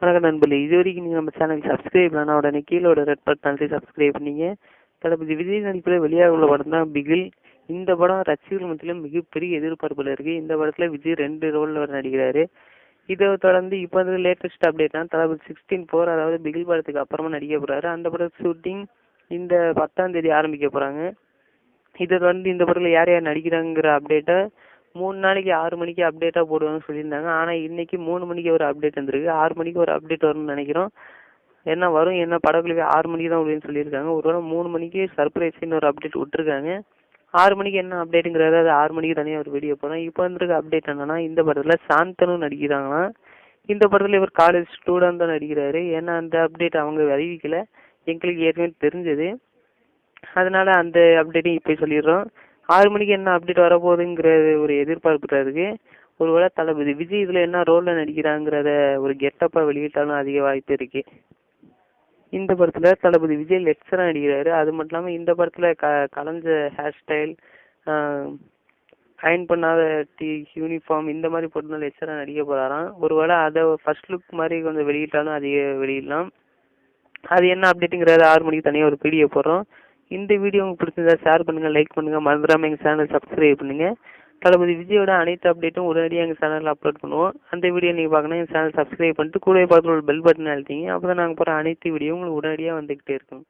வணக்கம் நண்பர்களே, இது வரைக்கும் நீங்கள் நம்ம சேனலுக்கு சப்ஸ்கிரைப் பண்ணால் உடனே கீழே ஒரு ரெட் பட்டன் சப்ஸ்கிரைப் பண்ணீங்க. தளபதி விஜய் நடிப்பில் வெளியாக உள்ள படம் தான் பிகில். இந்த படம் ரசிகர்கள் மத்தியிலும் மிகப்பெரிய எதிர்பார்ப்பில் இருக்குது. இந்த படத்தில் விஜய் 2 ரோலில் வர நடிக்கிறாரு. இதை தொடர்ந்து இப்போ வந்து லேட்டஸ்ட் அப்டேட்னா தளபதி 16/4 அதாவது பிகில் படத்துக்கு அப்புறமா நடிக்க போகிறாரு. அந்த படத்து ஷூட்டிங் இந்த 10ஆம் தேதி ஆரம்பிக்க போகிறாங்க. இதை தொடர்ந்து இந்த படத்தில் யார் யார் நடிக்கிறாங்கிற அப்டேட்டை 3 நாளைக்கு 6 மணிக்கு அப்டேட்டாக போடுவாங்கன்னு சொல்லியிருந்தாங்க. ஆனால் இன்றைக்கி 3 மணிக்கு ஒரு அப்டேட் வந்துருக்கு. 6 மணிக்கு ஒரு அப்டேட் வரும்னு நினைக்கிறோம். என்ன வரும் என்ன படக்குழுவே 6 மணிக்கு தான் விடுன்னு சொல்லியிருக்காங்க. ஒருவேளை 3 மணிக்கு சர்ப்ரைஸ்ன்னு ஒரு அப்டேட் விட்டுருக்காங்க. 6 மணிக்கு என்ன அப்டேட்டுங்கிறது அது 6 மணிக்கு தனியாக ஒரு வீடியோ போகிறோம். இப்போ வந்துருக்க அப்டேட் என்னன்னா, இந்த படத்தில் சாந்தனும் நடிக்கிறாங்களாம். இந்த படத்தில் இவர் காலேஜ் ஸ்டூடெண்ட் தான் நடிக்கிறாரு. ஏன்னா அந்த அப்டேட் அவங்க அறிவிக்கலை, எங்களுக்கு ஏற்கனவே தெரிஞ்சது. அதனால அந்த அப்டேட்டையும் இப்போ சொல்லிடுறோம். 6 மணிக்கு என்ன அப்டேட் வரப்போகுதுங்கிற ஒரு எதிர்பார்ப்பு இருக்குது. ஒருவேளை தளபதி விஜய் இதில் என்ன ரோலில் நடிக்கிறாங்கிறத ஒரு கெட்டப்பாக வெளியிட்டாலும் அதிக வாய்ப்பு இருக்குது. இந்த படத்தில் தளபதி விஜய் லெக்சராக நடிக்கிறாரு. அது மட்டும் இல்லாமல் இந்த படத்தில் கலைஞ்ச ஹேர் ஸ்டைல், அயன் பண்ணாத யூனிஃபார்ம் இந்த மாதிரி போட்டு லெக்சராக நடிக்க போகிறாராம். ஒருவேளை அதை ஃபர்ஸ்ட் லுக் மாதிரி கொஞ்சம் வெளியிட்டாலும் அதிக வெளியிடலாம். அது என்ன அப்டேட்டுங்கிறத 6 மணிக்கு தனியாக ஒரு வீடியோ போடுறோம். இந்த வீடியோ உங்களுக்கு பிடிச்சிருந்தா ஷேர் பண்ணுங்கள், லைக் பண்ணுங்கள், மறந்துடாமல் எங்கள் சேனல் சப்ஸ்கிரைப் பண்ணுங்கள். தளபதி விஜயோட அனைத்து அப்டேட்டும் உடனடியாக எங்கள் சேனலில் அப்லோட் பண்ணுவோம். அந்த வீடியோ நீங்கள் பார்க்கணும், எங்கள் சேனல் சப்ஸ்கிரைப் பண்ணிட்டு கூடவே பார்த்து ஒரு பெல் பட்டன் அழுத்திங்க. அப்போ தான் நாங்கள் போகிற அனைத்து வீடியோ உங்களுக்கு உடனடியாக வந்துக்கிட்டே இருக்கும்.